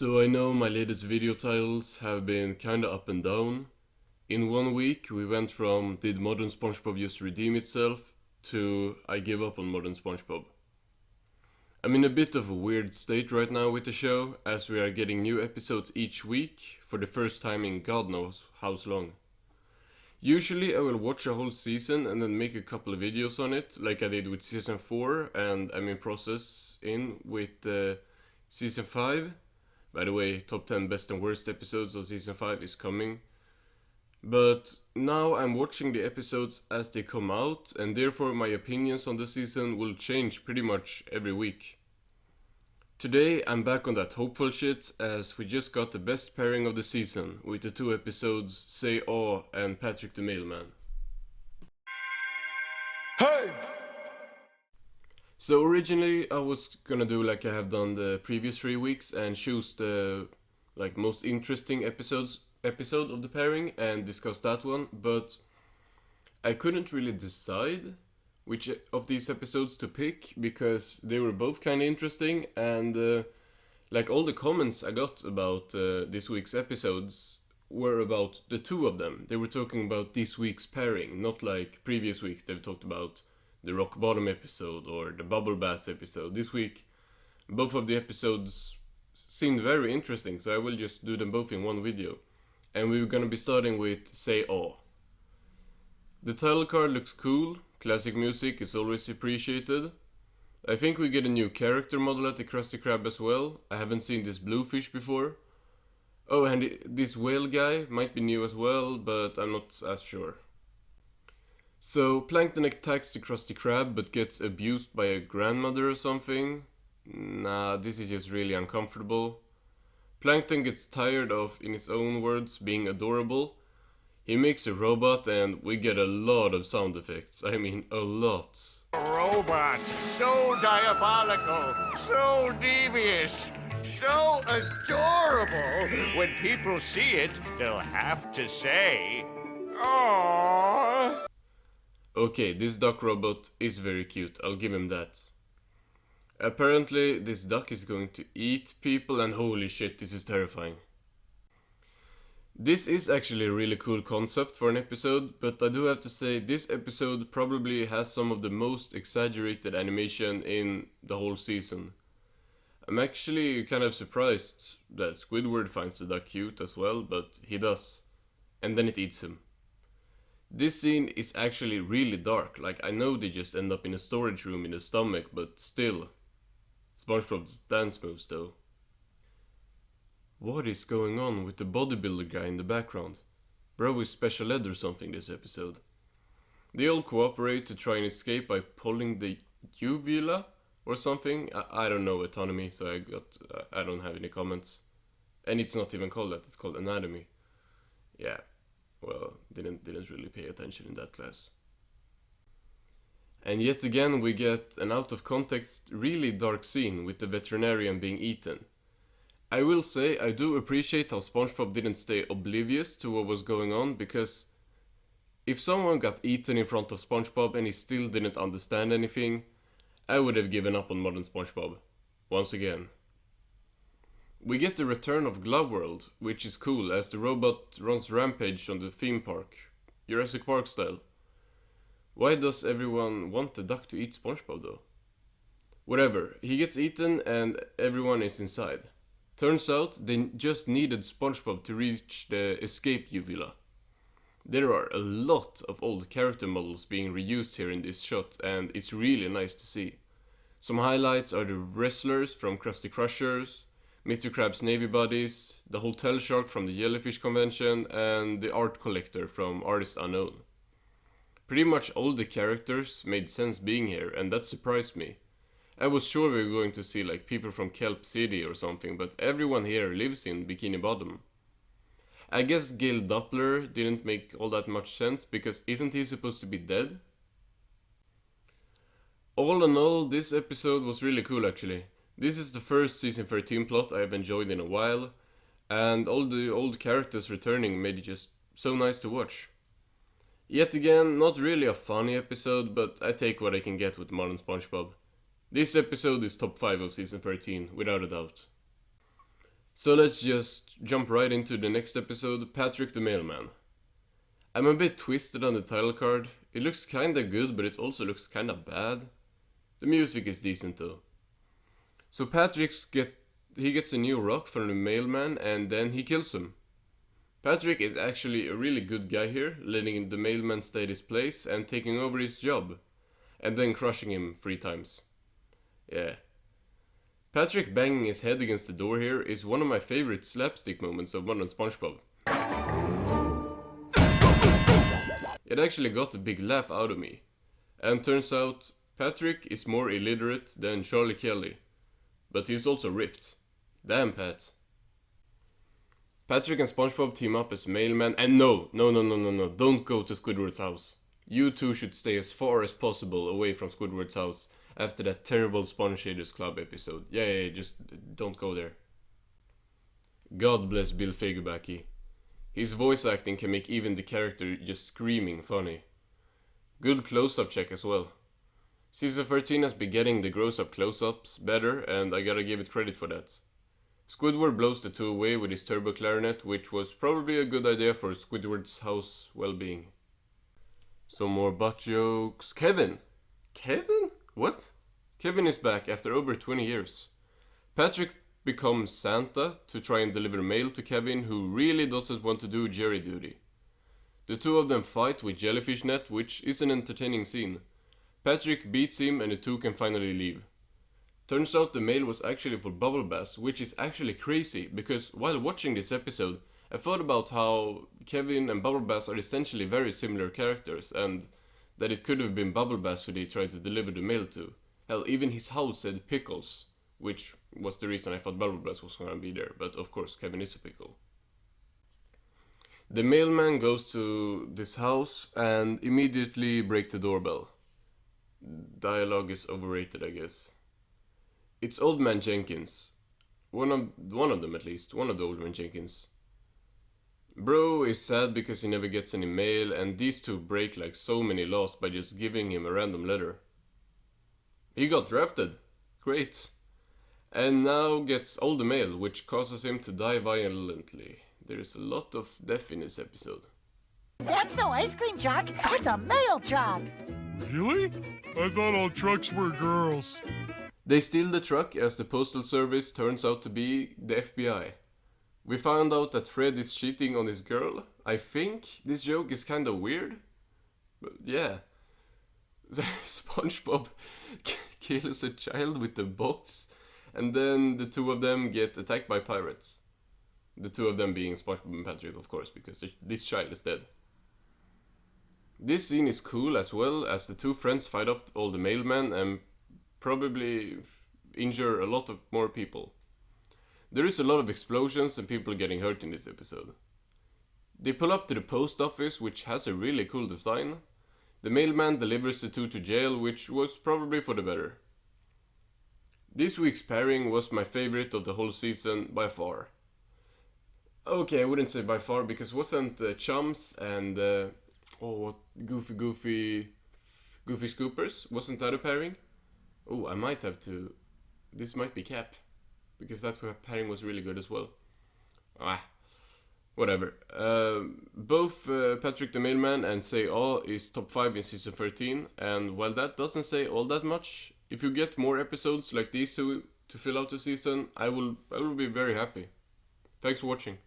So I know my latest video titles have been kinda up and down. In 1 week we went from "Did modern Spongebob just redeem itself?" to "I give up on modern Spongebob." I'm in a bit of a weird state right now with the show, as we are getting new episodes each week for the first time in God knows how long. Usually I will watch a whole season and then make a couple of videos on it, like I did with season 4 and I'm in process with season 5. By the way, top 10 best and worst episodes of season 5 is coming. But now I'm watching the episodes as they come out, and therefore my opinions on the season will change pretty much every week. Today I'm back on that hopeful shit, as we just got the best pairing of the season with the two episodes Say Aw and Patrick the Mailman. Hey! So originally I was gonna do like I have done the previous 3 weeks and choose the most interesting episode of the pairing and discuss that one, but I couldn't really decide which of these episodes to pick because they were both kind of interesting, and all the comments I got about this week's episodes were about the two of them. They were talking about this week's pairing, not like previous weeks they've talked about the rock bottom episode or the bubble bath episode. This week both of the episodes seemed very interesting, so I will just do them both in one video. And we're gonna be starting with Say Aw. The title card looks cool, classic music is always appreciated. I think we get a new character model at the Krusty Krab as well. I haven't seen this bluefish before. Oh, and this whale guy might be new as well, but I'm not as sure. So, Plankton attacks the Krusty Krab but gets abused by a grandmother or something. Nah, this is just really uncomfortable. Plankton gets tired of, in his own words, being adorable. He makes a robot and we get a lot of sound effects. I mean, a lot. Robot, so diabolical, so devious, so adorable. When people see it, they'll have to say, "Aww." Okay, this duck robot is very cute, I'll give him that. Apparently, this duck is going to eat people, and holy shit, this is terrifying. This is actually a really cool concept for an episode, but I do have to say this episode probably has some of the most exaggerated animation in the whole season. I'm actually kind of surprised that Squidward finds the duck cute as well, but he does. And then it eats him. This scene is actually really dark, I know they just end up in a storage room in the stomach, but still. SpongeBob's dance moves though. What is going on with the bodybuilder guy in the background? Bro is special ed or something this episode. They all cooperate to try and escape by pulling the uvula or something. I don't know autonomy, so I don't have any comments. And it's not even called that, it's called anatomy. Yeah, well, didn't really pay attention in that class. And yet again we get an out of context, really dark scene with the veterinarian being eaten. I will say I do appreciate how SpongeBob didn't stay oblivious to what was going on, because if someone got eaten in front of SpongeBob and he still didn't understand anything, I would have given up on modern SpongeBob. Once again. We get the return of Glove World, which is cool as the robot runs rampage on the theme park, Jurassic Park style. Why does everyone want the duck to eat SpongeBob though? Whatever, he gets eaten and everyone is inside. Turns out they just needed SpongeBob to reach the escape uvula. There are a lot of old character models being reused here in this shot, and it's really nice to see. Some highlights are the wrestlers from Krusty Crushers, Mr. Krabs' Navy Buddies, the hotel shark from the Jellyfish Convention, and the art collector from Artist Unknown. Pretty much all the characters made sense being here, and that surprised me. I was sure we were going to see people from Kelp City or something, but everyone here lives in Bikini Bottom. I guess Gil Doppler didn't make all that much sense, because isn't he supposed to be dead? All in all, this episode was really cool actually. This is the first season 13 plot I have enjoyed in a while, and all the old characters returning made it just so nice to watch. Yet again, not really a funny episode, but I take what I can get with modern SpongeBob. This episode is top 5 of season 13, without a doubt. So let's just jump right into the next episode, Patrick the Mailman. I'm a bit twisted on the title card. It looks kinda good, but it also looks kinda bad. The music is decent though. So he gets a new rock from the mailman and then he kills him. Patrick is actually a really good guy here, letting the mailman stay at his place and taking over his job, and then crushing him 3 times. Yeah. Patrick banging his head against the door here is one of my favorite slapstick moments of modern Spongebob. It actually got a big laugh out of me. And turns out, Patrick is more illiterate than Charlie Kelly. But he's also ripped. Damn, Pat. Patrick and Spongebob team up as mailman, and no, don't go to Squidward's house. You two should stay as far as possible away from Squidward's house after that terrible Sponge Shaders Club episode. Yeah, just don't go there. God bless Bill Fagerbakke. His voice acting can make even the character just screaming funny. Good close-up check as well. Season 13 has been getting the gross-up close-ups better, and I gotta give it credit for that. Squidward blows the two away with his turbo clarinet, which was probably a good idea for Squidward's house well-being. Some more butt jokes. Kevin? What? Kevin is back after over 20 years. Patrick becomes Santa to try and deliver mail to Kevin, who really doesn't want to do Jerry duty. The two of them fight with jellyfish net, which is an entertaining scene. Patrick beats him and the two can finally leave. Turns out the mail was actually for Bubble Bass, which is actually crazy, because while watching this episode, I thought about how Kevin and Bubble Bass are essentially very similar characters, and that it could have been Bubble Bass who they tried to deliver the mail to. Hell, even his house said pickles, which was the reason I thought Bubble Bass was gonna be there, but of course Kevin is a pickle. The mailman goes to this house and immediately break the doorbell. Dialogue is overrated, I guess. It's Old Man Jenkins. One of them at least, one of the Old Man Jenkins. Bro is sad because he never gets any mail, and these two break like so many laws by just giving him a random letter. He got drafted. Great. And now gets all the mail, which causes him to die violently. There is a lot of death in this episode. That's no ice cream truck, it's a mail truck. Really? I thought all trucks were girls. They steal the truck as the postal service turns out to be the FBI. We found out that Fred is cheating on his girl. I think this joke is kinda weird. But yeah. SpongeBob kills a child with a box, and then the two of them get attacked by pirates. The two of them being SpongeBob and Patrick, of course, because this child is dead. This scene is cool as well, as the two friends fight off all the mailmen and probably injure a lot of more people. There is a lot of explosions and people getting hurt in this episode. They pull up to the post office, which has a really cool design. The mailman delivers the two to jail, which was probably for the better. This week's pairing was my favorite of the whole season by far. Okay, I wouldn't say by far, because wasn't Chums and Goofy Scoopers, wasn't that a pairing? Oh, I might have to. This might be Cap, because that pairing was really good as well. Whatever. Both Patrick the Mailman and Say Aw is top 5 in season 13, and while that doesn't say all that much, if you get more episodes like these two to fill out the season, I will be very happy. Thanks for watching.